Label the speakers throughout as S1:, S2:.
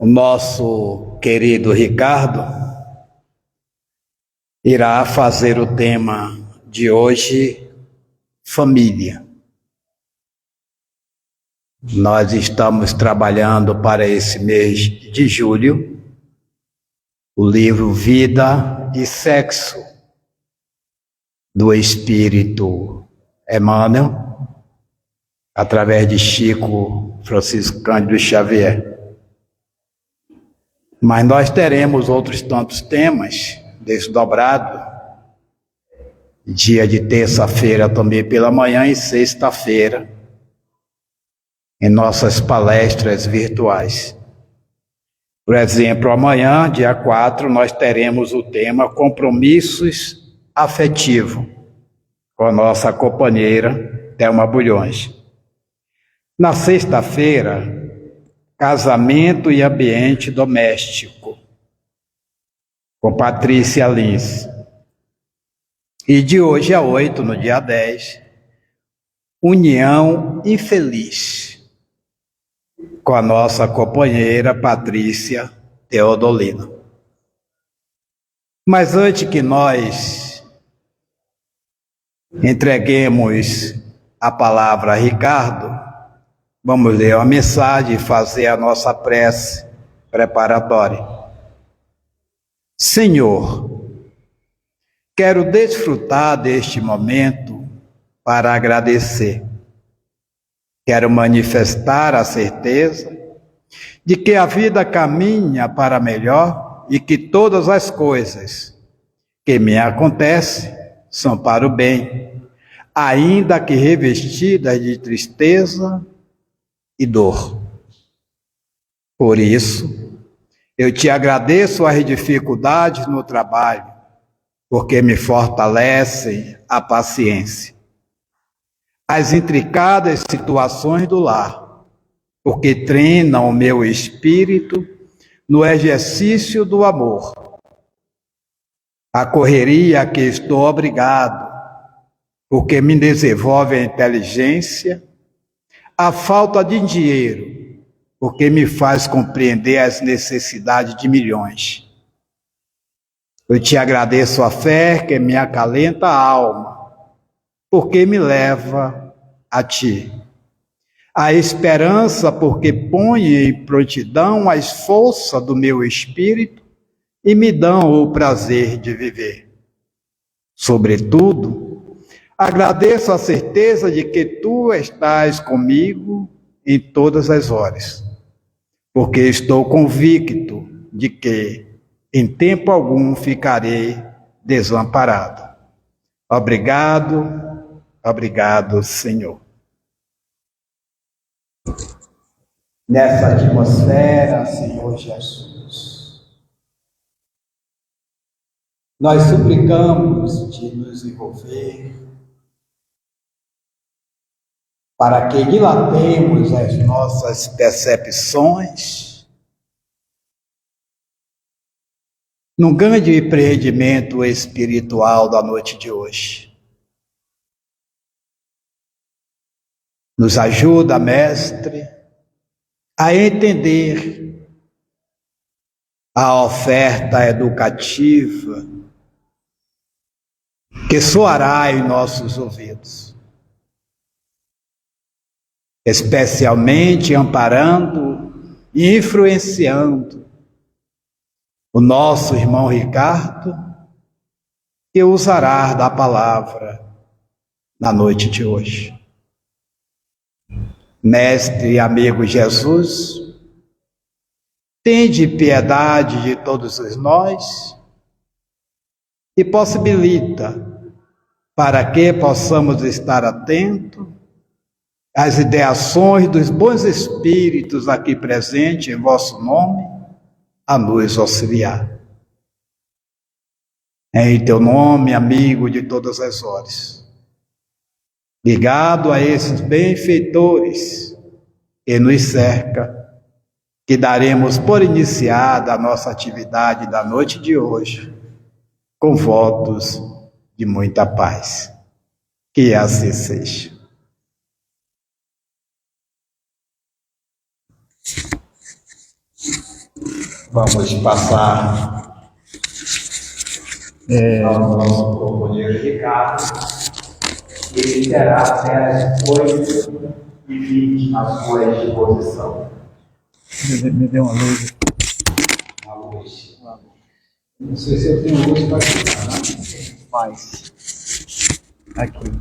S1: O nosso querido Ricardo irá fazer o tema de hoje, família. Nós estamos trabalhando para esse mês de julho o livro Vida e Sexo, do Espírito Emmanuel, através de Chico Francisco Cândido Xavier. Mas nós teremos outros tantos temas desdobrados, dia de terça-feira também pela manhã e sexta-feira, em nossas palestras virtuais. Por exemplo, amanhã, dia 4, nós teremos o tema Compromissos Afetivos, com a nossa companheira Thelma Bulhões. Na sexta-feira, Casamento e Ambiente Doméstico, com Patrícia Lins. E de hoje a 8, no dia 10, União Infeliz, com a nossa companheira Patrícia Teodolina. Mas antes que nós entreguemos a palavra a Ricardo, vamos ler uma mensagem e fazer a nossa prece preparatória. Senhor, quero desfrutar deste momento para agradecer. Quero manifestar a certeza de que a vida caminha para melhor e que todas as coisas que me acontecem são para o bem, ainda que revestidas de tristeza e dor. Por isso, eu te agradeço as dificuldades no trabalho, porque me fortalecem a paciência. As intricadas situações do lar, porque treinam o meu espírito no exercício do amor. A correria a que estou obrigado, porque me desenvolve a inteligência. A falta de dinheiro, porque me faz compreender as necessidades de milhões. Eu te agradeço a fé que me acalenta a alma, porque me leva a ti. A esperança, porque põe em prontidão as forças do meu espírito e me dão o prazer de viver. Sobretudo, agradeço a certeza de que tu estás comigo em todas as horas, porque estou convicto de que em tempo algum ficarei desamparado. Obrigado, obrigado, Senhor. Nessa atmosfera, Senhor Jesus, nós suplicamos de nos envolver para que dilatemos as nossas percepções num grande empreendimento espiritual da noite de hoje. Nos ajuda, Mestre, a entender a oferta educativa que soará em nossos ouvidos, especialmente amparando e influenciando o nosso irmão Ricardo, que usará da palavra na noite de hoje. Mestre e amigo Jesus, tende piedade de todos nós e possibilita para que possamos estar atentos às ideações dos bons espíritos aqui presentes em vosso nome, a nos auxiliar. Em teu nome, amigo de todas as horas, ligado a esses benfeitores que nos cerca, que daremos por iniciada a nossa atividade da noite de hoje, com votos de muita paz. Que assim seja. Vamos passar ao nosso companheiro Ricardo. Ele terá até as 8h20 na sua exposição.
S2: Me dê uma luz.
S1: Uma luz. Não sei se eu tenho luz para tirar, né?
S2: Mais. Aqui.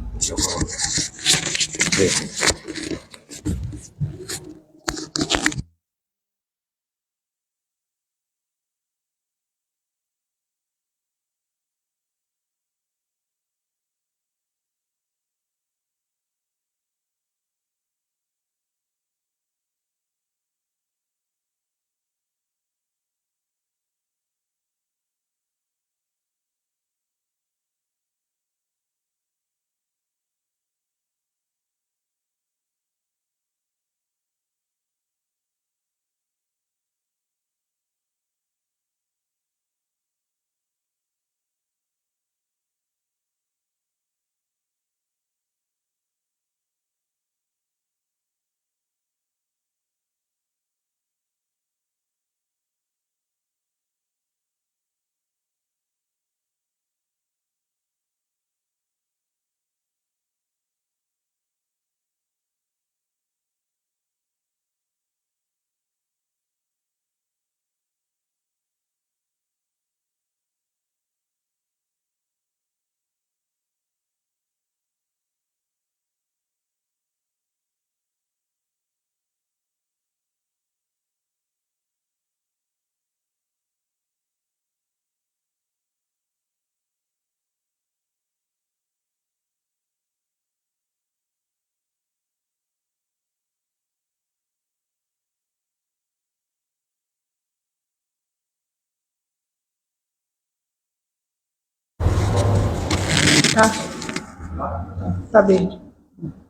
S3: Tá verde.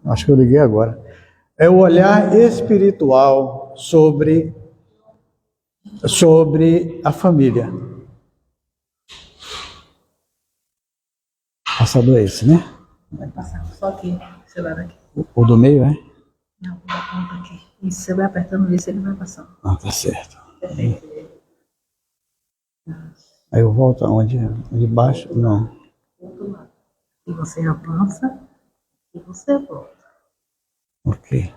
S2: Acho que eu liguei agora. É o olhar espiritual sobre a família. Passador é esse, né?
S3: Vai passar só aqui. Você vai daqui.
S2: O do meio, é?
S3: Não, da ponta aqui. E se você vai apertando isso, ele vai passando.
S2: Ah, tá certo.
S3: Perfeito.
S2: Aí eu volto aonde? De baixo? Não.
S3: Outro lado. E você avança e você volta.
S2: Ok.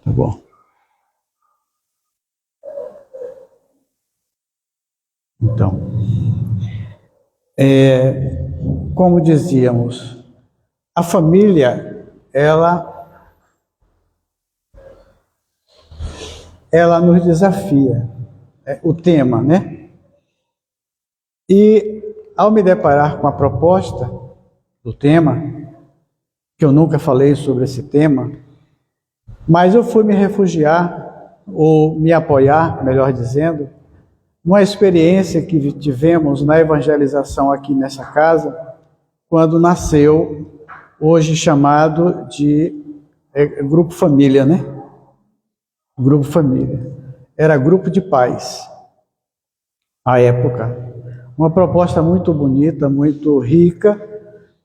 S2: Tá bom. Então, como dizíamos, a família, ela nos desafia, o tema, né? E ao me deparar com a proposta do tema, que eu nunca falei sobre esse tema, mas eu fui me refugiar, ou me apoiar, melhor dizendo, numa experiência que tivemos na evangelização aqui nessa casa, quando nasceu, hoje chamado de Grupo Família, né? Grupo Família. Era Grupo de Pais, à época. Uma proposta muito bonita, muito rica,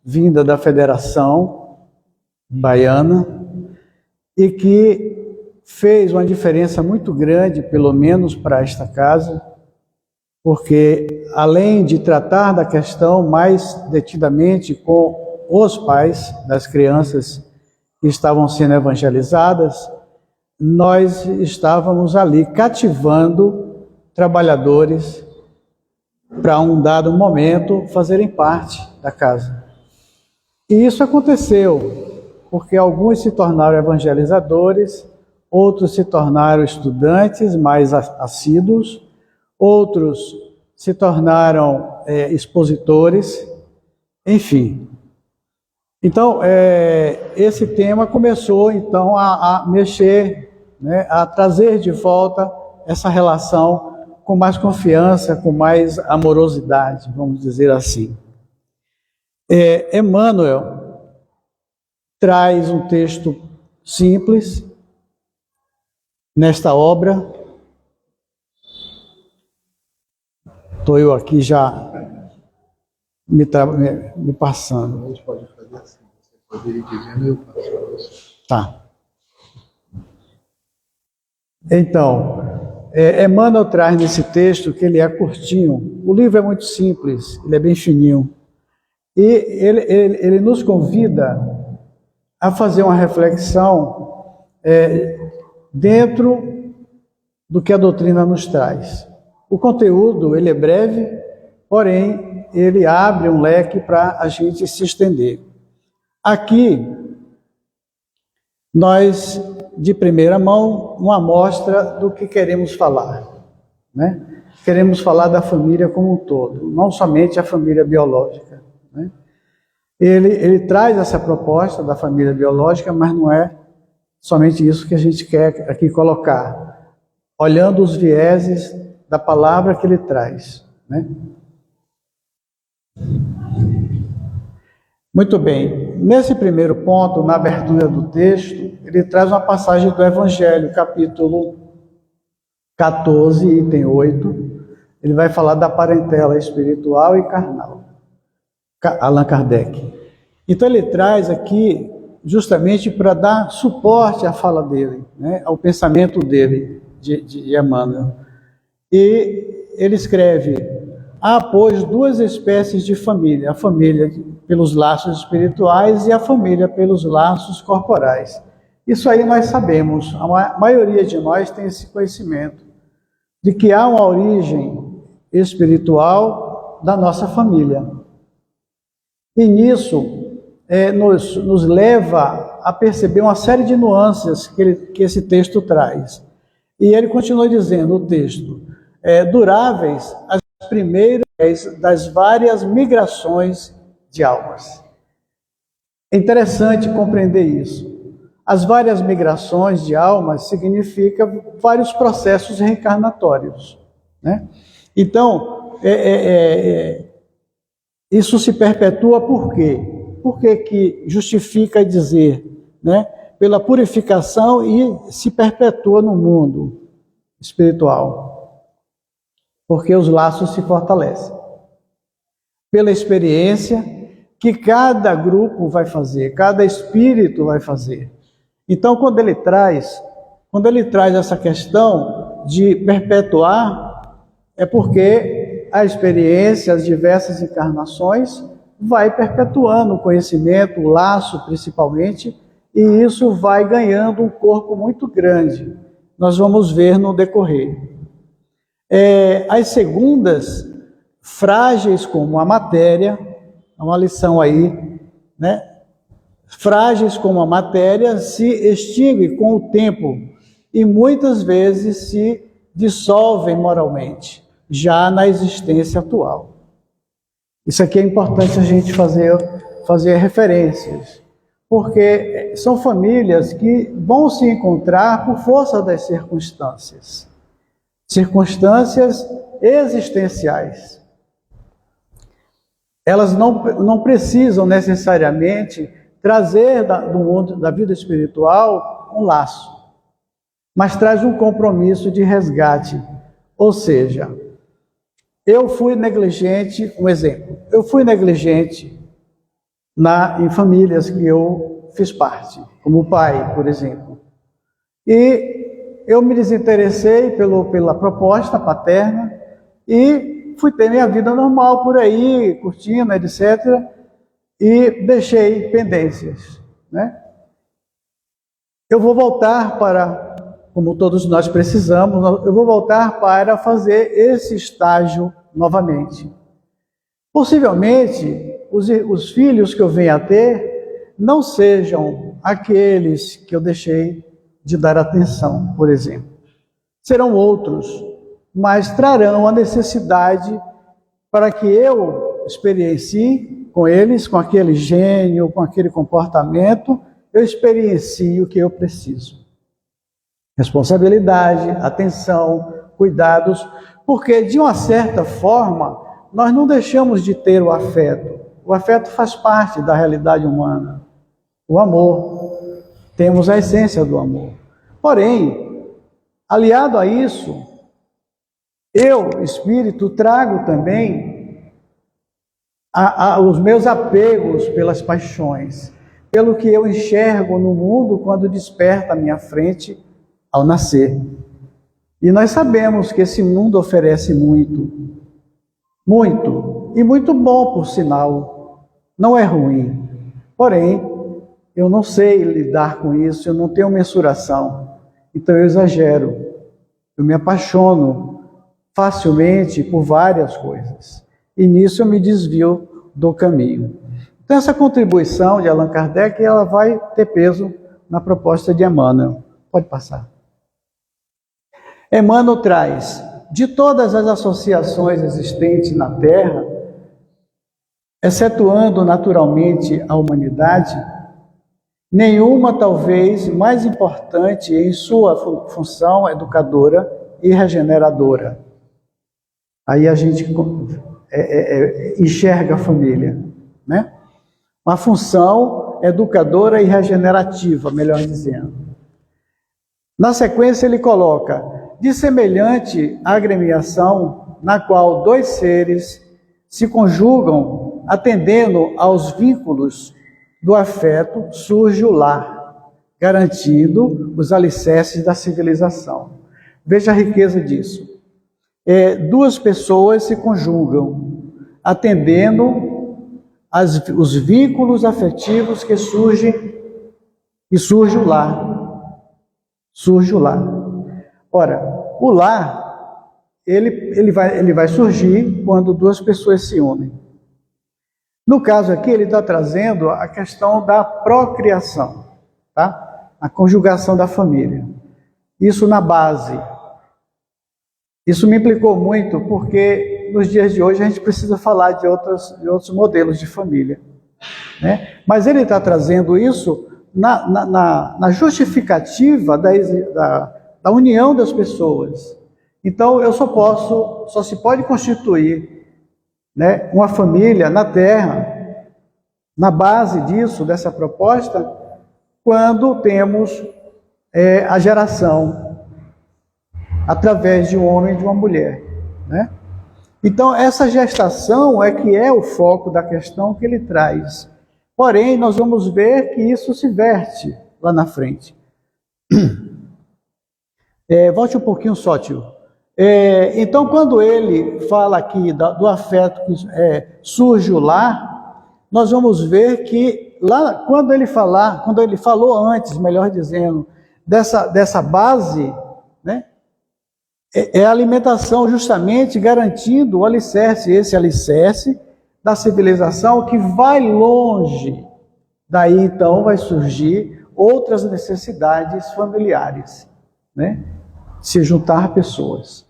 S2: vinda da Federação Baiana, e que fez uma diferença muito grande, pelo menos para esta casa, porque além de tratar da questão mais detidamente com os pais das crianças que estavam sendo evangelizadas, nós estávamos ali cativando trabalhadores para um dado momento fazerem parte da casa. E isso aconteceu, porque alguns se tornaram evangelizadores, outros se tornaram estudantes mais assíduos, outros se tornaram expositores, enfim. Então, esse tema começou, então, a mexer, né, a trazer de volta essa relação com mais confiança, com mais amorosidade, vamos dizer assim. Emmanuel traz um texto simples nesta obra. Estou eu aqui já me passando.
S4: A gente pode fazer assim, você pode ir dizendo e eu passo para você.
S2: Tá. Então, Emmanuel traz nesse texto que ele é curtinho. O livro é muito simples, ele é bem fininho. E ele nos convida a fazer uma reflexão dentro do que a doutrina nos traz. O conteúdo, ele é breve, porém, ele abre um leque para a gente se estender. Aqui, nós, de primeira mão, uma amostra do que queremos falar, né? Queremos falar da família como um todo, não somente a família biológica, né? Ele traz essa proposta da família biológica, mas não é somente isso que a gente quer aqui colocar, olhando os vieses da palavra que ele traz, né? Muito bem, nesse primeiro ponto, na abertura do texto, ele traz uma passagem do Evangelho, capítulo 14, item 8. Ele vai falar da parentela espiritual e carnal. Allan Kardec. Então ele traz aqui justamente para dar suporte à fala dele, né, ao pensamento dele, de Emmanuel. E ele escreve: há, pois, duas espécies de família, a família pelos laços espirituais e a família pelos laços corporais. Isso aí nós sabemos, a maioria de nós tem esse conhecimento, de que há uma origem espiritual da nossa família. E nisso nos leva a perceber uma série de nuances que esse texto traz. E ele continua dizendo, o texto, duráveis as primeiras das várias migrações de almas. É interessante compreender isso. As várias migrações de almas significa vários processos reencarnatórios, né? Então, isso se perpetua por quê? Por que justifica dizer, né? Pela purificação e se perpetua no mundo espiritual. Porque os laços se fortalecem. Pela experiência que cada grupo vai fazer, cada espírito vai fazer. Então, quando ele traz essa questão de perpetuar, é porque a experiência, as diversas encarnações, vai perpetuando o conhecimento, o laço principalmente, e isso vai ganhando um corpo muito grande. Nós vamos ver no decorrer. As segundas, frágeis como a matéria, é uma lição aí, né? Frágeis como a matéria se extinguem com o tempo e muitas vezes se dissolvem moralmente, já na existência atual. Isso aqui é importante a gente fazer referências, porque são famílias que vão se encontrar por força das circunstâncias existenciais. Elas não precisam necessariamente trazer do mundo da vida espiritual um laço, mas traz um compromisso de resgate. Ou seja, eu fui negligente, um exemplo, eu fui negligente em famílias que eu fiz parte, como o pai, por exemplo, e eu me desinteressei pela proposta paterna e fui ter minha vida normal por aí, curtindo, etc., e deixei pendências, né? Eu vou voltar como todos nós precisamos, eu vou voltar para fazer esse estágio novamente. Possivelmente, os filhos que eu venha a ter não sejam aqueles que eu deixei de dar atenção, por exemplo. Serão outros, mas trarão a necessidade para que eu experiencie com eles, com aquele gênio, com aquele comportamento, eu experiencio o que eu preciso. Responsabilidade, atenção, cuidados, porque de uma certa forma, nós não deixamos de ter o afeto. O afeto faz parte da realidade humana. O amor, temos a essência do amor. Porém, aliado a isso, eu, espírito, trago também os meus apegos pelas paixões, pelo que eu enxergo no mundo quando desperta à minha frente ao nascer. E nós sabemos que esse mundo oferece muito, muito, e muito bom, por sinal, não é ruim. Porém, eu não sei lidar com isso, eu não tenho mensuração, então eu exagero, eu me apaixono facilmente por várias coisas, e nisso eu me desvio do caminho. Então essa contribuição de Allan Kardec, ela vai ter peso na proposta de Emmanuel. Pode passar. Emmanuel traz, de todas as associações existentes na Terra, excetuando naturalmente a humanidade, nenhuma talvez mais importante em sua função educadora e regeneradora. Aí a gente enxerga a família, né? Uma função educadora e regenerativa, melhor dizendo. Na sequência ele coloca, de semelhante agremiação, na qual dois seres se conjugam atendendo aos vínculos do afeto, surge o lar, garantindo os alicerces da civilização. Veja a riqueza disso. Duas pessoas se conjugam, atendendo os vínculos afetivos que surge o lar. Surge o lar. Ora, o lar, ele vai surgir quando duas pessoas se unem. No caso aqui, ele está trazendo a questão da procriação, tá? A conjugação da família. Isso na base. Isso me implicou muito, porque nos dias de hoje a gente precisa falar de outros modelos de família, né? Mas ele está trazendo isso na justificativa da união das pessoas. Então, só se pode constituir, né, uma família na Terra, na base dessa proposta, quando temos a geração através de um homem e de uma mulher, né? Então, essa gestação que é o foco da questão que ele traz. Porém, nós vamos ver que isso se verte lá na frente. Volte um pouquinho só, tio. Então, quando ele fala aqui do afeto que surge o lar, nós vamos ver que lá, quando ele falou antes, melhor dizendo, dessa base, né, a alimentação justamente garantindo o alicerce, esse alicerce da civilização que vai longe. Daí então vai surgir outras necessidades familiares, né? Se juntar pessoas.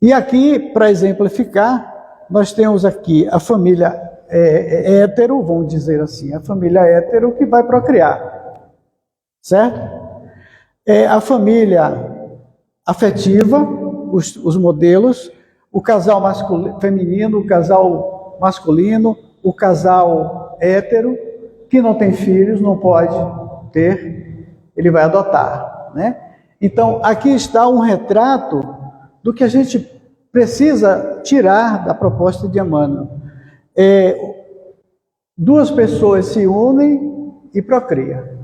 S2: E aqui, para exemplificar, nós temos aqui a família hétero, vamos dizer assim, a família hétero que vai procriar, certo? A família afetiva, os modelos, o casal feminino, o casal masculino, o casal hétero, que não tem filhos, não pode ter, ele vai adotar, né? Então, aqui está um retrato do que a gente precisa tirar da proposta de Emmanuel. Duas pessoas se unem e procriam.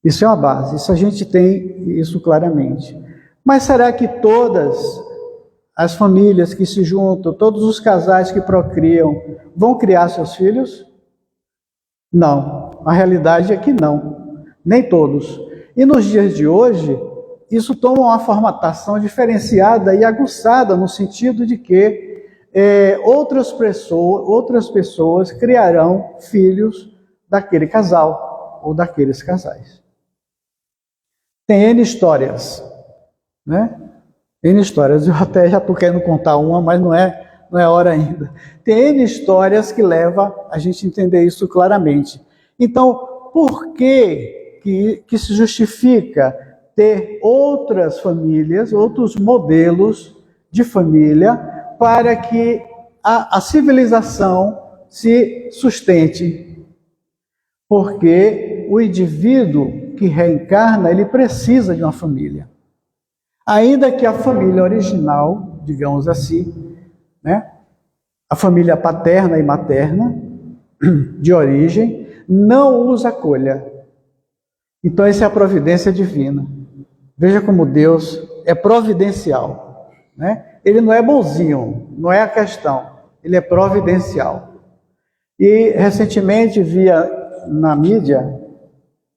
S2: Isso é uma base, isso a gente tem isso claramente. Mas será que todas as famílias que se juntam, todos os casais que procriam, vão criar seus filhos? Não, a realidade é que não, nem todos. E nos dias de hoje, isso toma uma formatação diferenciada e aguçada, no sentido de que outras pessoas criarão filhos daquele casal ou daqueles casais. Tem N histórias, né? N histórias, eu até já estou querendo contar uma, mas não é hora ainda. Tem N histórias que levam a gente a entender isso claramente. Então, por que se justifica ter outras famílias, outros modelos de família, para que a civilização se sustente? Porque o indivíduo que reencarna, ele precisa de uma família. Ainda que a família original, digamos assim, né, a família paterna e materna, de origem, não os acolha. Então, essa é a providência divina, Veja como Deus é providencial, né? Ele não é bonzinho, não é a questão, ele é providencial. E recentemente via na mídia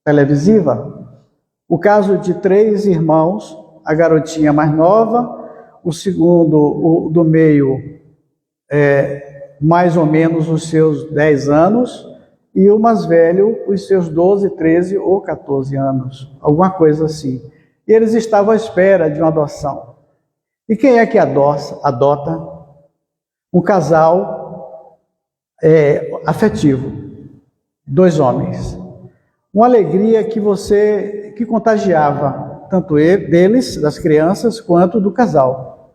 S2: televisiva o caso de 3 irmãos, a garotinha mais nova, o segundo, o do meio, mais ou menos os seus 10 anos, e o mais velho, os seus 12, 13 ou 14 anos, alguma coisa assim. E eles estavam à espera de uma adoção. E quem é que adota? Um casal afetivo, 2 homens. Uma alegria que contagiava tanto deles, das crianças, quanto do casal.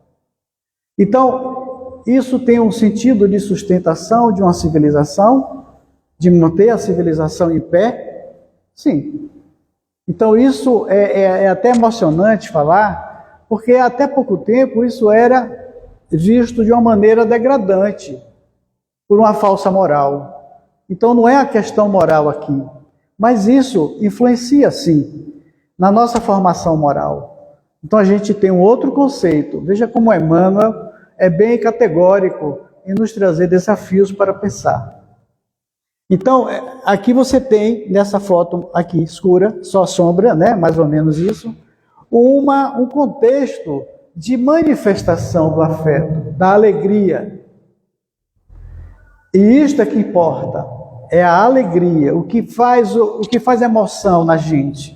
S2: Então, isso tem um sentido de sustentação de uma civilização, de manter a civilização em pé? Sim. Então, isso é até emocionante falar, porque até pouco tempo isso era visto de uma maneira degradante, por uma falsa moral. Então, não é a questão moral aqui, mas isso influencia, sim, na nossa formação moral. Então, a gente tem um outro conceito. Veja como Emmanuel é bem categórico em nos trazer desafios para pensar. Então, aqui você tem, nessa foto aqui escura, só sombra, né? Mais ou menos isso, um contexto de manifestação do afeto, da alegria. E isto é que importa, é a alegria, o que faz emoção na gente.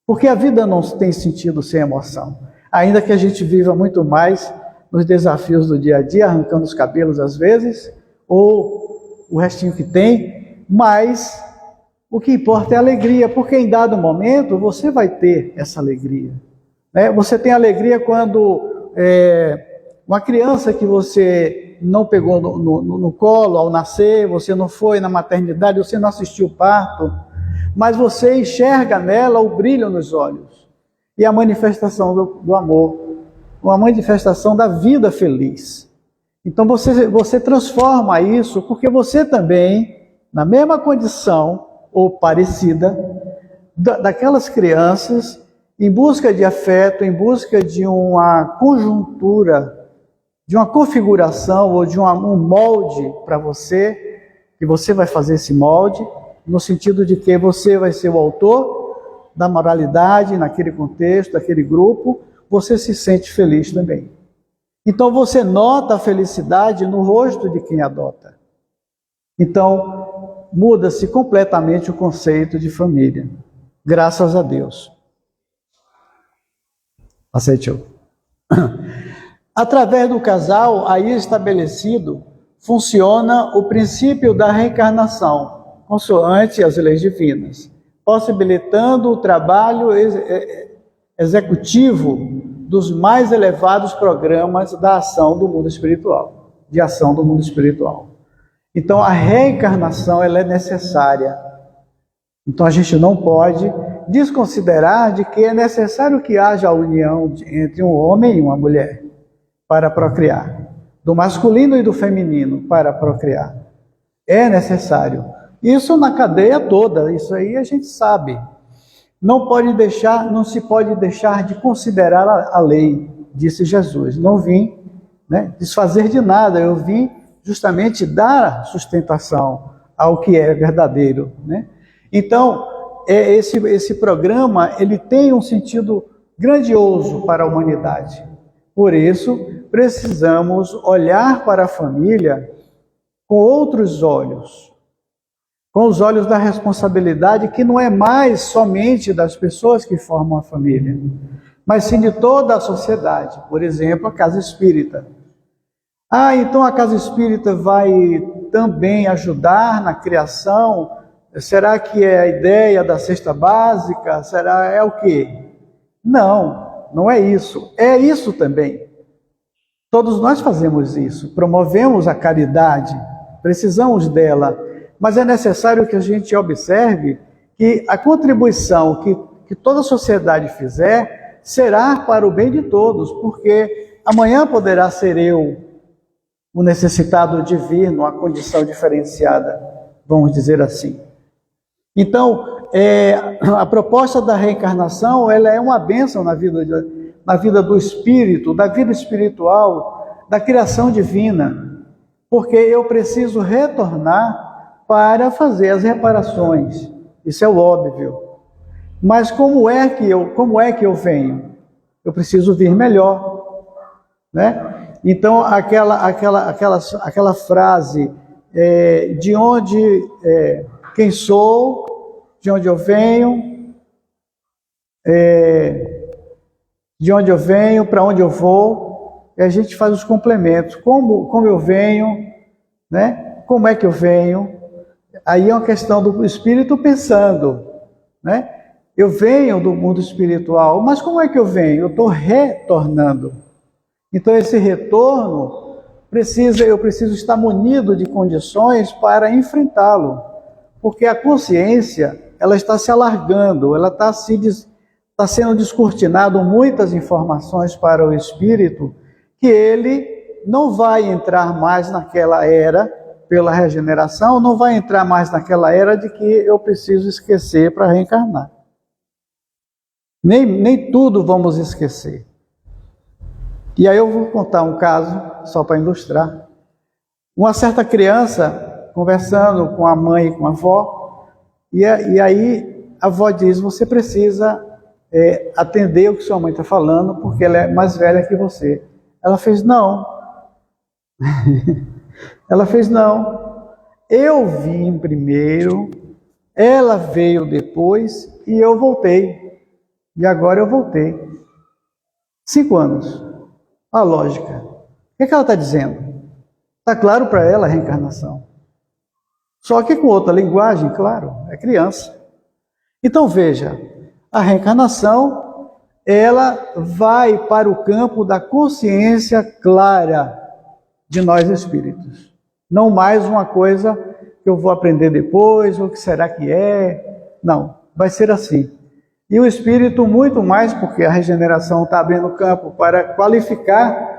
S2: Porque a vida não tem sentido sem emoção. Ainda que a gente viva muito mais nos desafios do dia a dia, arrancando os cabelos às vezes, ou o restinho que tem, mas o que importa é a alegria, porque em dado momento você vai ter essa alegria. Né? Você tem alegria quando uma criança que você não pegou no colo ao nascer, você não foi na maternidade, você não assistiu o parto, mas você enxerga nela o brilho nos olhos e a manifestação do amor, uma manifestação da vida feliz. Então você transforma isso, porque você também, na mesma condição ou parecida daquelas crianças, em busca de afeto, em busca de uma conjuntura, de uma configuração ou de um molde para você, que você vai fazer esse molde, no sentido de que você vai ser o autor da moralidade naquele contexto, daquele grupo, você se sente feliz também. Então você nota a felicidade no rosto de quem adota. Então muda-se completamente o conceito de família. Graças a Deus. Aceitou. Através do casal aí estabelecido, funciona o princípio da reencarnação, consoante as leis divinas, possibilitando o trabalho executivo dos mais elevados programas da ação do mundo espiritual, de ação do mundo espiritual. Então a reencarnação ela é necessária. Então a gente não pode desconsiderar de que é necessário que haja a união entre um homem e uma mulher para procriar, do masculino e do feminino para procriar. É necessário. Isso na cadeia toda, isso aí a gente sabe. Não se pode deixar de considerar a lei, disse Jesus. Não vim desfazer de nada, eu vim justamente dar sustentação ao que é verdadeiro. Então, esse programa ele tem um sentido grandioso para a humanidade. Por isso, precisamos olhar para a família com outros olhos, com os olhos da responsabilidade, que não é mais somente das pessoas que formam a família, mas sim de toda a sociedade. Por exemplo, a casa espírita. Então a casa espírita vai também ajudar na criação? Será que é a ideia da cesta básica? É o quê? Não, não é isso. É isso também. Todos nós fazemos isso, promovemos a caridade, precisamos dela, mas é necessário que a gente observe que a contribuição que toda a sociedade fizer será para o bem de todos, porque amanhã poderá ser eu o necessitado de vir numa condição diferenciada, vamos dizer assim. Então, a proposta da reencarnação, ela é uma bênção na vida do espírito, da vida espiritual, da criação divina, porque eu preciso retornar para fazer as reparações. Isso é o óbvio. Mas como é que eu venho? Eu preciso vir melhor, né? Então aquela frase de onde quem sou, de onde eu venho, para onde eu vou, e a gente faz os complementos. Como eu venho, né? Como é que eu venho? Aí é uma questão do espírito pensando, né? Eu venho do mundo espiritual, mas como é que eu venho? Eu estou retornando. Então esse retorno eu preciso estar munido de condições para enfrentá-lo, porque a consciência ela está se alargando, ela está sendo descortinado muitas informações para o espírito que ele não vai entrar mais naquela era pela regeneração, não vai entrar mais naquela era de que eu preciso esquecer para reencarnar. Nem tudo vamos esquecer. E aí eu vou contar um caso, só para ilustrar. Uma certa criança conversando com a mãe e com a avó, e aí a avó diz, você precisa atender o que sua mãe está falando, porque ela é mais velha que você. Ela fez, não. Ela fez, não. Eu vim primeiro, ela veio depois e eu voltei. E agora eu voltei. 5 anos. A lógica. O que ela está dizendo? Está claro para ela a reencarnação. Só que com outra linguagem, claro, é criança. Então veja, a reencarnação, ela vai para o campo da consciência clara de nós espíritos. Não mais uma coisa que eu vou aprender depois, ou o que será que é. Não, vai ser assim. E o espírito muito mais, porque a regeneração está abrindo campo para qualificar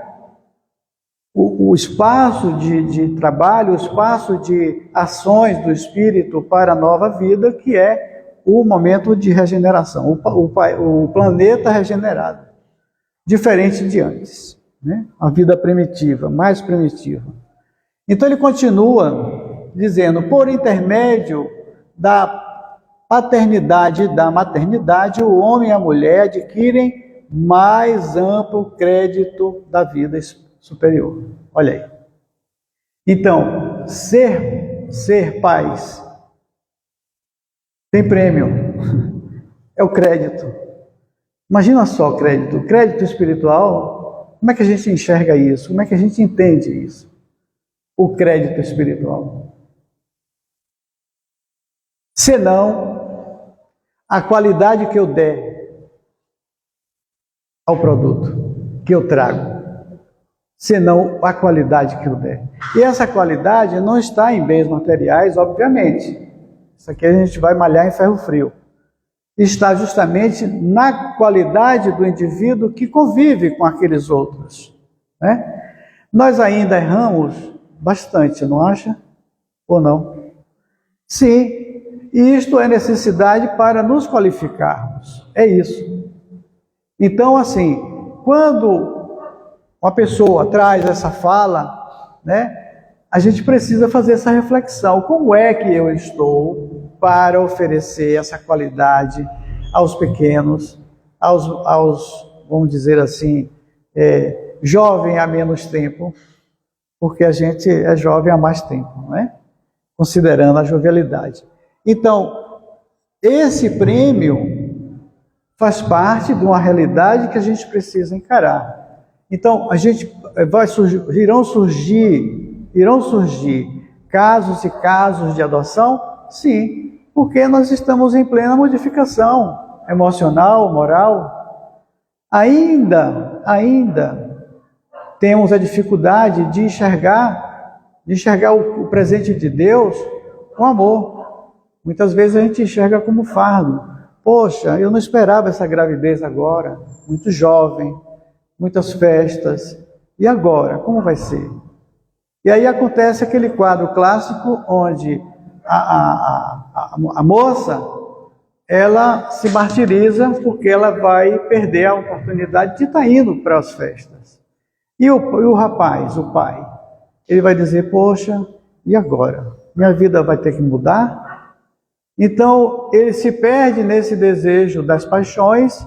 S2: o espaço de trabalho, o espaço de ações do espírito para a nova vida, que é o momento de regeneração, o planeta regenerado, diferente de antes, né? A vida primitiva, mais primitiva. Então ele continua dizendo, por intermédio da paternidade e da maternidade, o homem e a mulher adquirem mais amplo crédito da vida superior. Olha aí. Então, ser pais tem prêmio. É o crédito. Imagina só crédito. Crédito espiritual, como é que a gente enxerga isso? Como é que a gente entende isso? O crédito espiritual. Senão, a qualidade que eu der ao produto que eu trago, senão a qualidade que eu der. E essa qualidade não está em bens materiais, obviamente. Isso aqui a gente vai malhar em ferro frio. Está justamente na qualidade do indivíduo que convive com aqueles outros, né? Nós ainda erramos bastante, não acha? Ou não? Sim. E isto é necessidade para nos qualificarmos. É isso. Então, assim, quando uma pessoa traz essa fala, né, a gente precisa fazer essa reflexão. Como é que eu estou para oferecer essa qualidade aos pequenos, vamos dizer assim, jovem há menos tempo, porque a gente é jovem há mais tempo, né? Considerando a jovialidade. Então, esse prêmio faz parte de uma realidade que a gente precisa encarar. Então, irão surgir casos e casos de adoção? Sim, porque nós estamos em plena modificação emocional, moral. Ainda temos a dificuldade de enxergar o presente de Deus com amor. Muitas vezes a gente enxerga como fardo. Poxa, eu não esperava essa gravidez agora, muito jovem, muitas festas. E agora, como vai ser? E aí acontece aquele quadro clássico onde a moça ela se martiriza porque ela vai perder a oportunidade de estar indo para as festas. E o rapaz, o pai, ele vai dizer, poxa, e agora? Minha vida vai ter que mudar? Então, ele se perde nesse desejo das paixões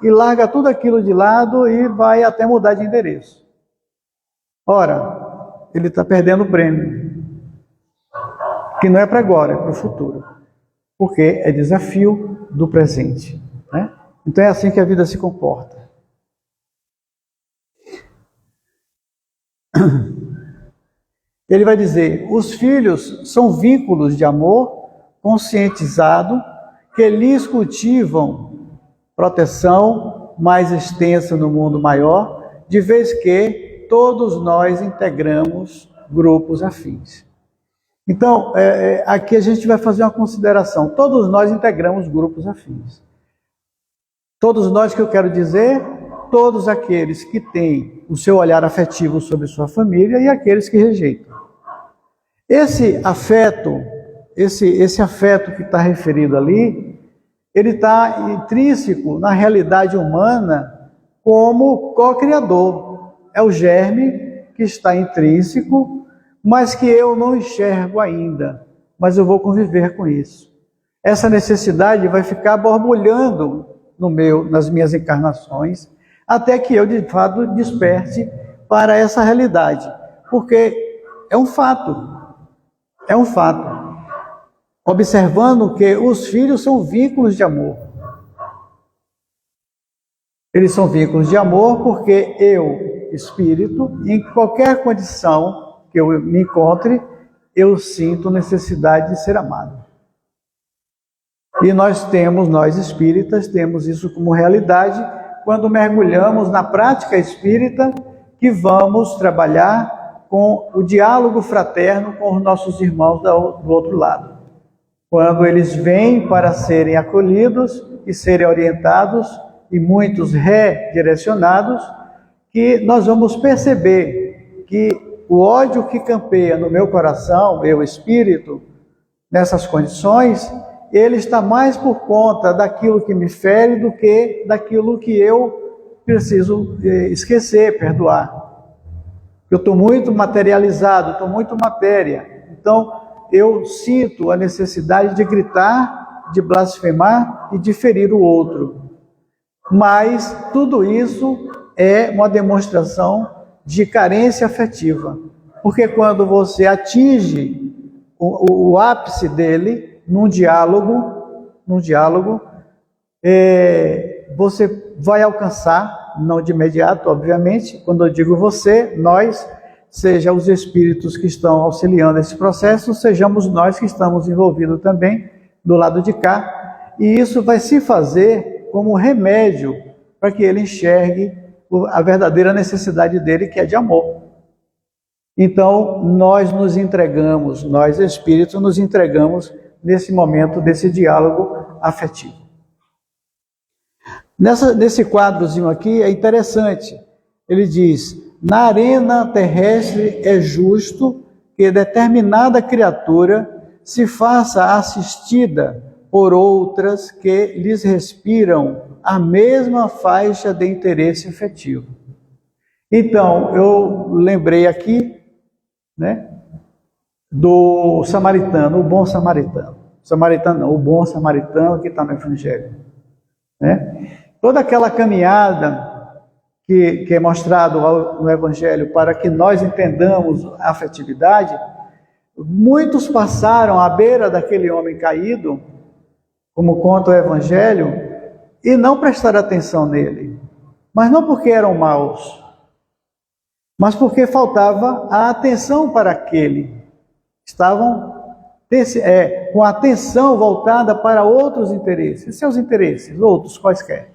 S2: e larga tudo aquilo de lado e vai até mudar de endereço. Ora, ele está perdendo o prêmio, que não é para agora, é para o futuro, porque é desafio do presente, né? Então é assim que a vida se comporta. Ele vai dizer, os filhos são vínculos de amor conscientizado que lhes cultivam proteção mais extensa no mundo maior, de vez que todos nós integramos grupos afins. Então, aqui a gente vai fazer uma consideração. Todos nós integramos grupos afins. Todos nós, que eu quero dizer, todos aqueles que têm o seu olhar afetivo sobre sua família e aqueles que rejeitam. Esse afeto que está referido ali, ele está intrínseco na realidade humana como co-criador. É o germe que está intrínseco, mas que eu não enxergo ainda, mas eu vou conviver com isso. Essa necessidade vai ficar borbulhando nas minhas encarnações, até que eu, de fato, desperte para essa realidade, porque é um fato. Observando que os filhos são vínculos de amor. Eles são vínculos de amor porque eu, espírito, em qualquer condição que eu me encontre, eu sinto necessidade de ser amado. E nós espíritas, temos isso como realidade quando mergulhamos na prática espírita, que vamos trabalhar com o diálogo fraterno com os nossos irmãos do outro lado. Quando eles vêm para serem acolhidos e serem orientados, e muitos redirecionados, que nós vamos perceber que o ódio que campeia no meu coração, eu espírito, nessas condições, ele está mais por conta daquilo que me fere do que daquilo que eu preciso esquecer, perdoar. Eu estou muito materializado, estou muito matéria. Então, eu sinto a necessidade de gritar, de blasfemar e de ferir o outro. Mas tudo isso é uma demonstração de carência afetiva. Porque quando você atinge o ápice dele, num diálogo, você vai alcançar, não de imediato, obviamente, quando eu digo você, nós, seja os espíritos que estão auxiliando esse processo, sejamos nós que estamos envolvidos também do lado de cá, e isso vai se fazer como remédio para que ele enxergue a verdadeira necessidade dele, que é de amor. Então, nós nos entregamos, nós espíritos nos entregamos nesse momento desse diálogo afetivo. Nesse quadrozinho aqui é interessante, ele diz: na arena terrestre é justo que determinada criatura se faça assistida por outras que lhes respiram a mesma faixa de interesse afetivo. Então, eu lembrei aqui, né, do samaritano, o bom samaritano. O bom samaritano que está no Evangelho. Né? Toda aquela caminhada que é mostrado no Evangelho para que nós entendamos a afetividade, muitos passaram à beira daquele homem caído, como conta o Evangelho, e não prestaram atenção nele. Mas não porque eram maus, mas porque faltava a atenção para aquele. Estavam com a atenção voltada para outros interesses, seus interesses, outros quaisquer.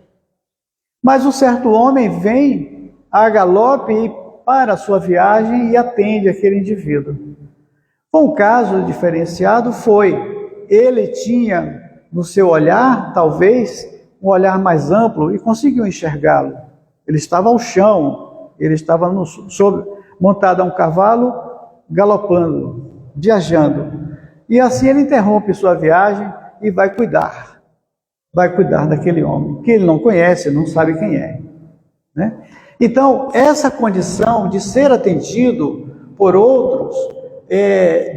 S2: Mas um certo homem vem a galope e para a sua viagem e atende aquele indivíduo. Um caso diferenciado foi, ele tinha no seu olhar, talvez, um olhar mais amplo e conseguiu enxergá-lo. Ele estava ao chão, ele estava montado a um cavalo, galopando, viajando. E assim ele interrompe sua viagem e vai cuidar. vai cuidar daquele homem, que ele não conhece, não sabe quem é, né? Então, essa condição de ser atendido por outros,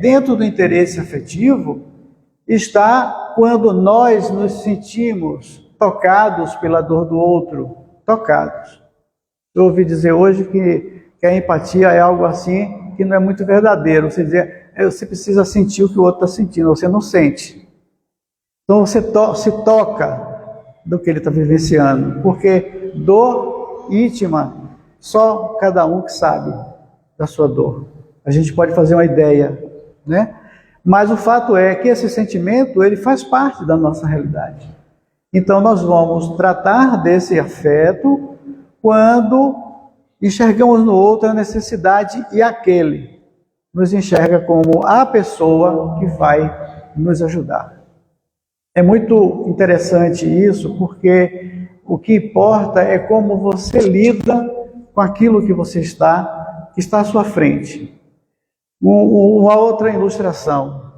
S2: dentro do interesse afetivo, está quando nós nos sentimos tocados pela dor do outro, tocados. Eu ouvi dizer hoje que a empatia é algo assim que não é muito verdadeiro. Você precisa sentir o que o outro está sentindo, você não sente. Então você se toca do que ele está vivenciando, porque dor íntima, só cada um que sabe da sua dor. A gente pode fazer uma ideia, né? Mas o fato é que esse sentimento, ele faz parte da nossa realidade. Então nós vamos tratar desse afeto quando enxergamos no outro a necessidade e aquele nos enxerga como a pessoa que vai nos ajudar. É muito interessante isso, porque o que importa é como você lida com aquilo que que está à sua frente. Uma outra ilustração.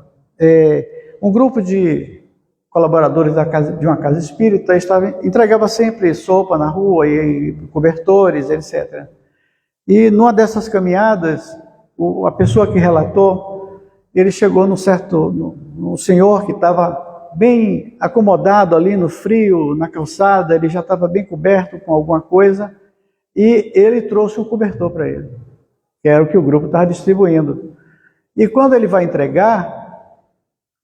S2: Um grupo de colaboradores de uma casa espírita entregava sempre sopa na rua e cobertores, etc. E numa dessas caminhadas, a pessoa que relatou, ele chegou num senhor que estava bem acomodado ali no frio, na calçada, ele já estava bem coberto com alguma coisa, e ele trouxe um cobertor para ele, que era o que o grupo estava distribuindo. E quando ele vai entregar,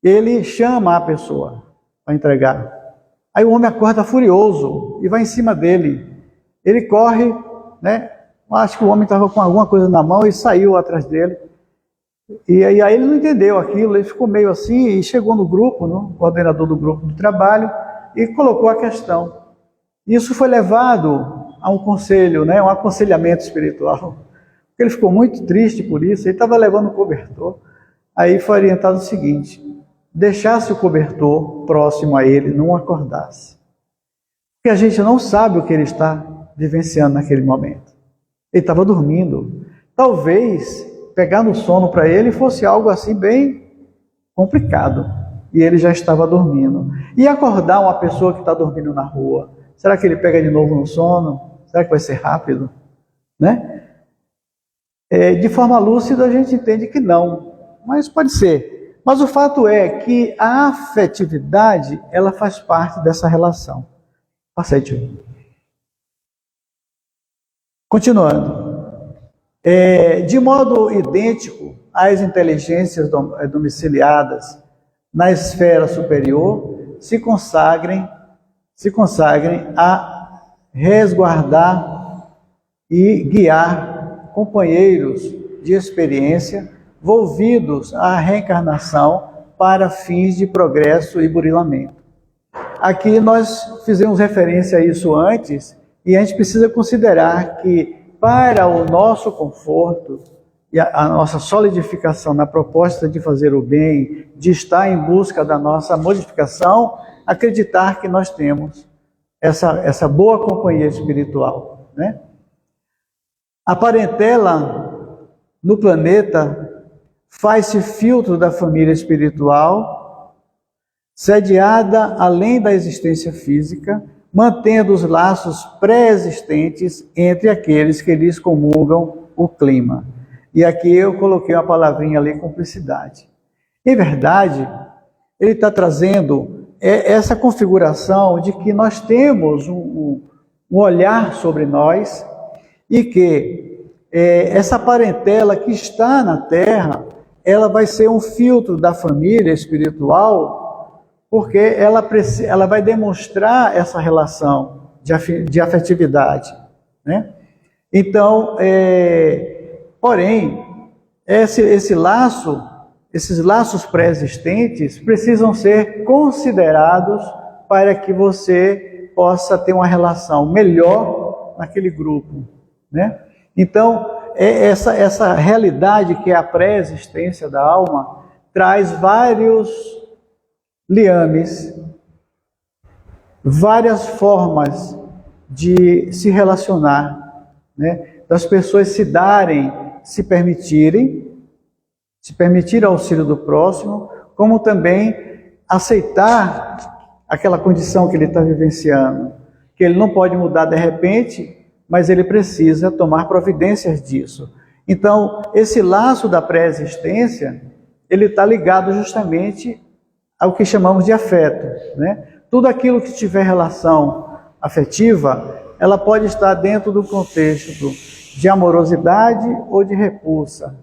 S2: ele chama a pessoa para entregar. Aí o homem acorda furioso e vai em cima dele. Ele corre, né? Acho que o homem estava com alguma coisa na mão e saiu atrás dele. E aí ele não entendeu aquilo, ele ficou meio assim e chegou no grupo, no coordenador do grupo de trabalho, e colocou a questão. Isso foi levado a um conselho, né? Um aconselhamento espiritual. Ele ficou muito triste por isso, ele estava levando o cobertor. Aí foi orientado o seguinte: deixasse o cobertor próximo a ele, não acordasse. Porque a gente não sabe o que ele está vivenciando naquele momento. Ele estava dormindo. Talvez pegar no sono para ele fosse algo assim bem complicado. E ele já estava dormindo. E acordar uma pessoa que está dormindo na rua, será que ele pega de novo no sono? Será que vai ser rápido? Né? De forma lúcida a gente entende que não, mas pode ser. Mas o fato é que a afetividade, ela faz parte dessa relação. Aceite. Continuando. De modo idêntico às inteligências domiciliadas na esfera superior, se consagrem a resguardar e guiar companheiros de experiência volvidos à reencarnação para fins de progresso e burilamento. Aqui nós fizemos referência a isso antes, e a gente precisa considerar que para o nosso conforto e a nossa solidificação na proposta de fazer o bem, de estar em busca da nossa modificação, acreditar que nós temos essa boa companhia espiritual, né? A parentela no planeta faz-se filtro da família espiritual, sediada além da existência física, mantendo os laços pré-existentes entre aqueles que lhes comungam o clima. E aqui eu coloquei uma palavrinha ali, cumplicidade. Em verdade, ele está trazendo essa configuração de que nós temos um olhar sobre nós, e que essa parentela que está na Terra, ela vai ser um filtro da família espiritual, porque ela vai demonstrar essa relação de afetividade, né? Então, porém, esses laços pré-existentes precisam ser considerados para que você possa ter uma relação melhor naquele grupo, né? Então, essa realidade que é a pré-existência da alma traz vários liames, várias formas de se relacionar, né? Das pessoas se permitir auxílio do próximo, como também aceitar aquela condição que ele está vivenciando, que ele não pode mudar de repente, mas ele precisa tomar providências disso. Então, esse laço da pré-existência, ele está ligado justamente ao que chamamos de afeto, né? Tudo aquilo que tiver relação afetiva, ela pode estar dentro do contexto de amorosidade ou de repulsa,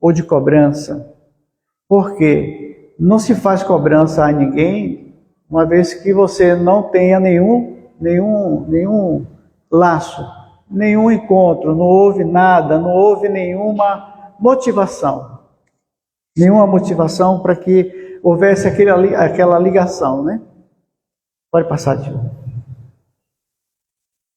S2: ou de cobrança. Porque não se faz cobrança a ninguém, uma vez que você não tenha nenhum laço, nenhum encontro, não houve nada, não houve nenhuma motivação para que houvesse aquela ligação, né? Pode passar, tio.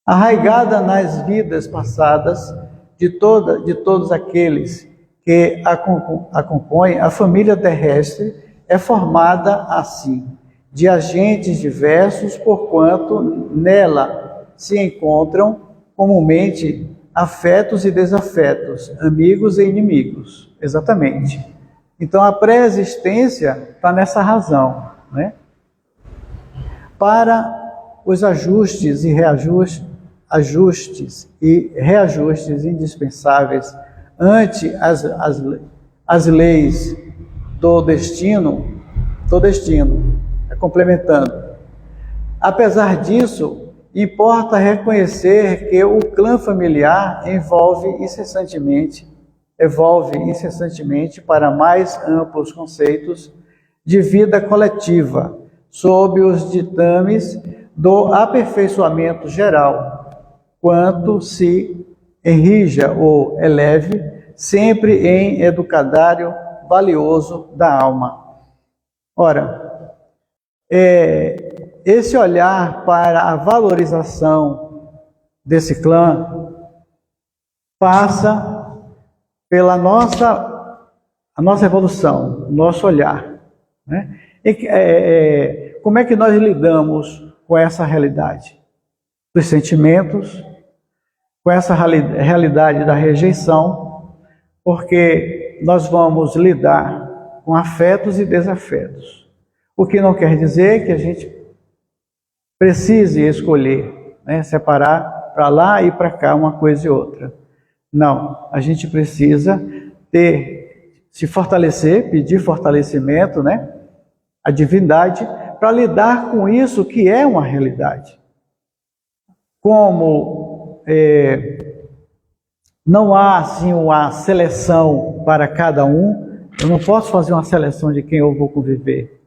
S2: Arraigada nas vidas passadas de todos aqueles que a compõem, a família terrestre é formada assim, de agentes diversos, porquanto nela se encontram comumente afetos e desafetos, amigos e inimigos. Exatamente. Então a pré-existência está nessa razão, né? Para os ajustes e reajustes indispensáveis ante as leis do destino, complementando. Apesar disso, importa reconhecer que o clã familiar evolve incessantemente para mais amplos conceitos de vida coletiva, sob os ditames do aperfeiçoamento geral, quanto se enrija ou eleve, sempre em educadário valioso da alma. Ora, esse olhar para a valorização desse clã passa pela a nossa evolução, nosso olhar, né? Como é que nós lidamos com essa realidade dos sentimentos, com essa realidade da rejeição, porque nós vamos lidar com afetos e desafetos. O que não quer dizer que a gente precise escolher, né, separar para lá e para cá uma coisa e outra. Não, a gente precisa se fortalecer, pedir fortalecimento, né, a divindade, para lidar com isso que é uma realidade. Como não há assim uma seleção para cada um, eu não posso fazer uma seleção de quem eu vou conviver,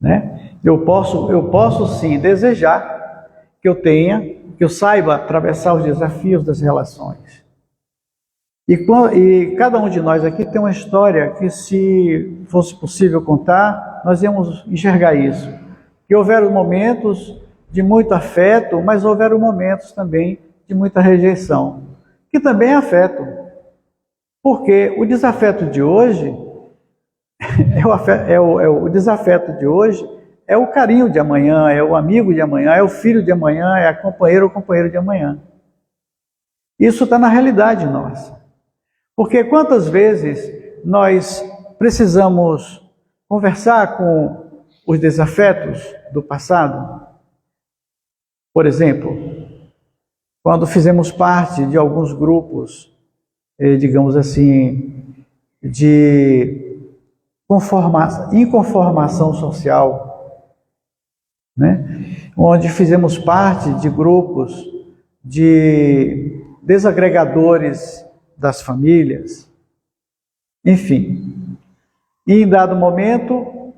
S2: né? Eu posso sim desejar que eu saiba atravessar os desafios das relações. E cada um de nós aqui tem uma história que, se fosse possível contar, nós íamos enxergar isso. Que houveram momentos de muito afeto, mas houveram momentos também de muita rejeição, que também é afeto. Porque o desafeto de hoje, o desafeto de hoje é o carinho de amanhã, é o amigo de amanhã, é o filho de amanhã, é a companheira ou companheiro de amanhã. Isso está na realidade nossa. Porque quantas vezes nós precisamos conversar com os desafetos do passado? Por exemplo, quando fizemos parte de alguns grupos, digamos assim, de inconformação social, né? Onde fizemos parte de grupos de desagregadores das famílias, enfim. E em dado momento,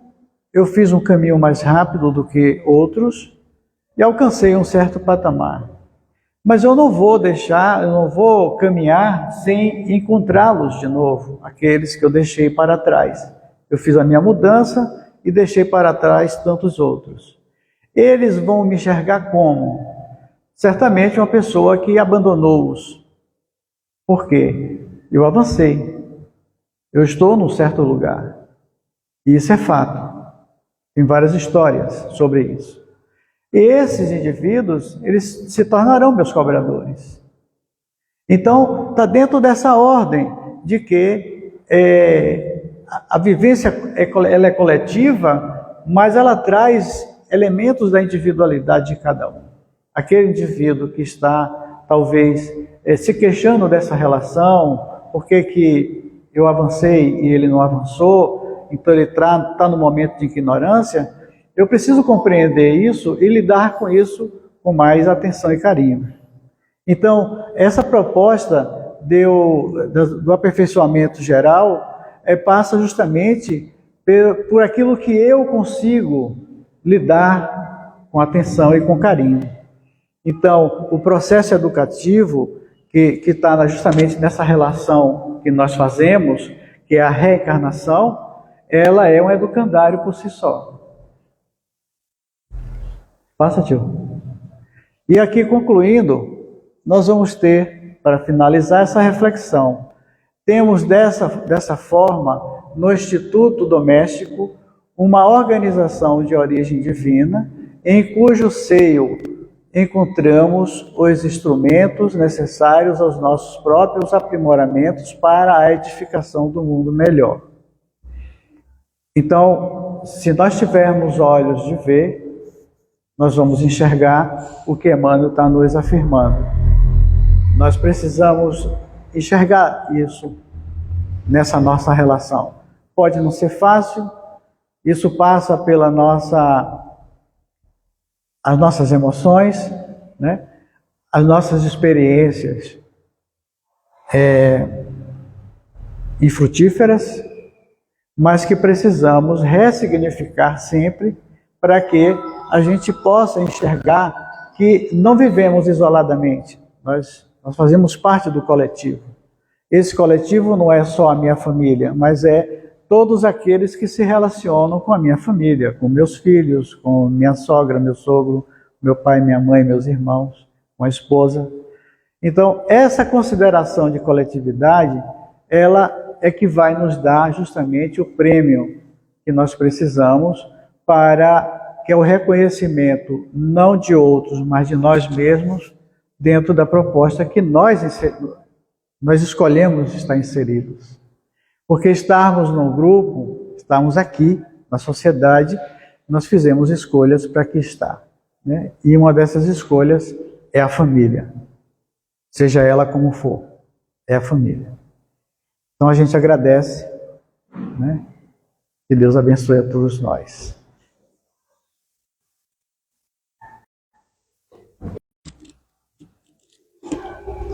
S2: eu fiz um caminho mais rápido do que outros e alcancei um certo patamar. Mas eu não vou caminhar sem encontrá-los de novo, aqueles que eu deixei para trás. Eu fiz a minha mudança e deixei para trás tantos outros. Eles vão me enxergar como? Certamente uma pessoa que abandonou-os. Por quê? Eu avancei. Eu estou num certo lugar. E isso é fato. Tem várias histórias sobre isso. E esses indivíduos, eles se tornarão meus cobradores. Então, está dentro dessa ordem de que a vivência ela é coletiva, mas ela traz elementos da individualidade de cada um. Aquele indivíduo que está, talvez, se queixando dessa relação, por que eu avancei e ele não avançou, então ele está no momento de ignorância, eu preciso compreender isso e lidar com isso com mais atenção e carinho. Então, essa proposta do aperfeiçoamento geral passa justamente por aquilo que eu consigo lidar com atenção e com carinho. Então, o processo educativo que está justamente nessa relação que nós fazemos, que é a reencarnação, ela é um educandário por si só. Passa, tio. E aqui, concluindo, nós vamos ter, para finalizar essa reflexão, temos dessa forma, no Instituto Doméstico, uma organização de origem divina, em cujo seio encontramos os instrumentos necessários aos nossos próprios aprimoramentos para a edificação do mundo melhor. Então, se nós tivermos olhos de ver, nós vamos enxergar o que Emmanuel está nos afirmando. Nós precisamos enxergar isso nessa nossa relação. Pode não ser fácil, isso passa pela as nossas emoções, né? As nossas experiências infrutíferas, mas que precisamos ressignificar sempre para que a gente possa enxergar que não vivemos isoladamente, nós fazemos parte do coletivo. Esse coletivo não é só a minha família, mas é todos aqueles que se relacionam com a minha família, com meus filhos, com minha sogra, meu sogro, meu pai, minha mãe, meus irmãos, com a esposa. Então, essa consideração de coletividade, ela é que vai nos dar justamente o prêmio que nós precisamos para que é o reconhecimento não de outros, mas de nós mesmos, dentro da proposta que nós escolhemos estar inseridos. Porque estarmos num grupo, estamos aqui, na sociedade, nós fizemos escolhas para aqui estar, né? E uma dessas escolhas é a família, seja ela como for, é a família. Então a gente agradece, né? Que Deus abençoe a todos nós.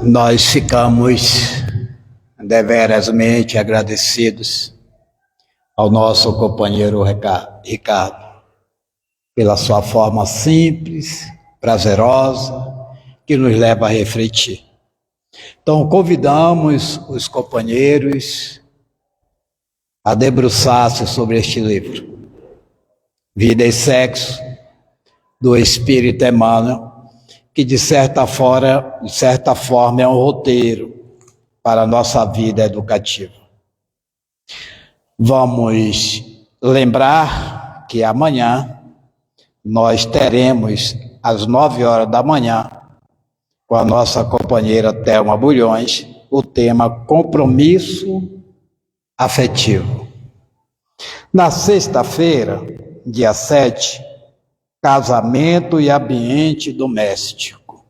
S1: Nós ficamos deverasmente agradecidos ao nosso companheiro Ricardo, pela sua forma simples, prazerosa, que nos leva a refletir. Então, convidamos os companheiros a debruçar-se sobre este livro, Vida e Sexo, do Espírito Emmanuel, que de certa forma é um roteiro para a nossa vida educativa. Vamos lembrar que amanhã nós teremos, às 9 horas da manhã, com a nossa companheira Thelma Bulhões, o tema compromisso afetivo. Na sexta-feira, dia 7, casamento e ambiente doméstico,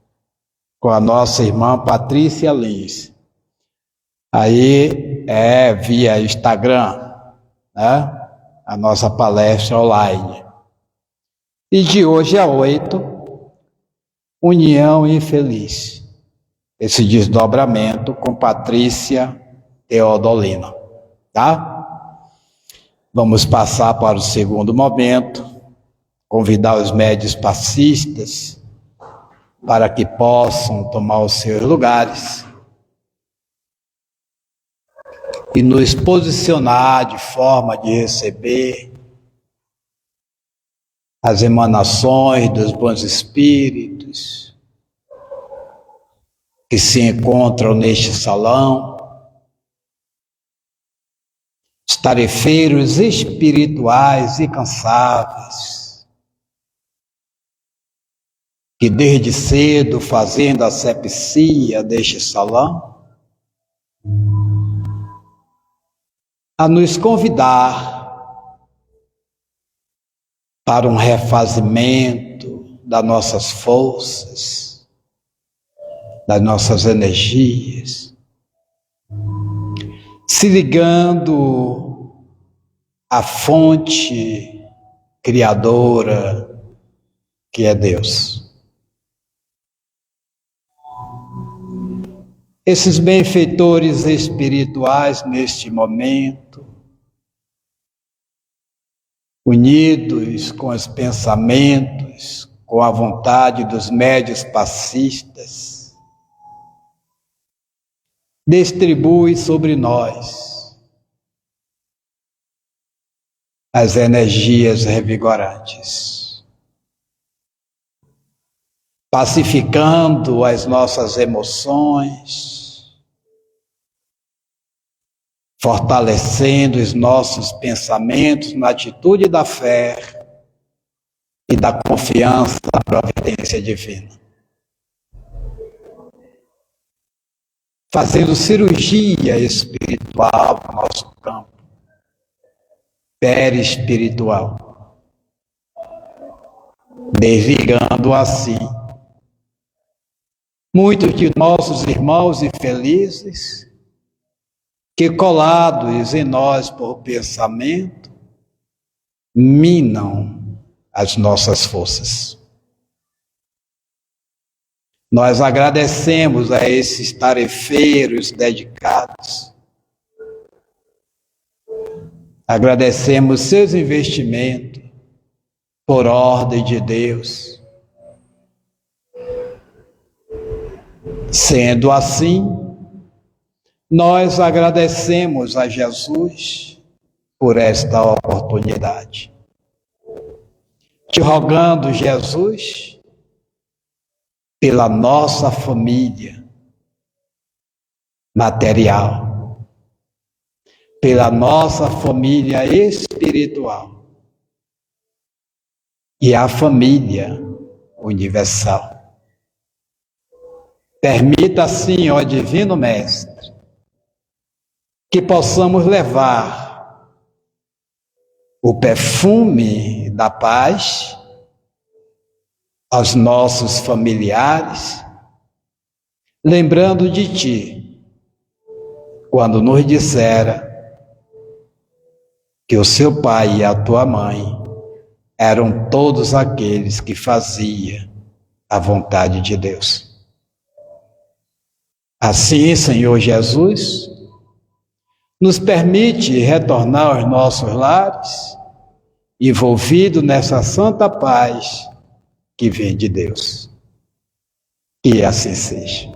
S1: com a nossa irmã Patrícia Lins. Aí via Instagram, né? A nossa palestra online. E de hoje a 8, União Infeliz. Esse desdobramento com Patrícia Teodolina, tá? Vamos passar para o segundo momento, convidar os médios passistas para que possam tomar os seus lugares e nos posicionar de forma de receber as emanações dos bons espíritos que se encontram neste salão, os tarefeiros espirituais incansáveis, que desde cedo, fazendo a asepsia deste salão, a nos convidar para um refazimento das nossas forças, das nossas energias, se ligando à fonte criadora que é Deus. Esses benfeitores espirituais neste momento, unidos com os pensamentos, com a vontade dos médios passistas, distribui sobre nós as energias revigorantes, pacificando as nossas emoções, fortalecendo os nossos pensamentos na atitude da fé e da confiança na providência divina. Fazendo cirurgia espiritual no nosso campo, perispiritual, desligando assim muitos de nossos irmãos infelizes que, colados em nós por pensamento, minam as nossas forças. Nós agradecemos a esses tarefeiros dedicados, agradecemos seus investimentos por ordem de Deus. Sendo assim, nós agradecemos a Jesus por esta oportunidade. Te rogando, Jesus, pela nossa família material, pela nossa família espiritual e a família universal. Permita assim, ó Divino Mestre, que possamos levar o perfume da paz aos nossos familiares, lembrando de Ti, quando nos dissera que o seu pai e a tua mãe eram todos aqueles que faziam a vontade de Deus. Assim, Senhor Jesus, nos permite retornar aos nossos lares, envolvido nessa santa paz que vem de Deus. Que assim seja.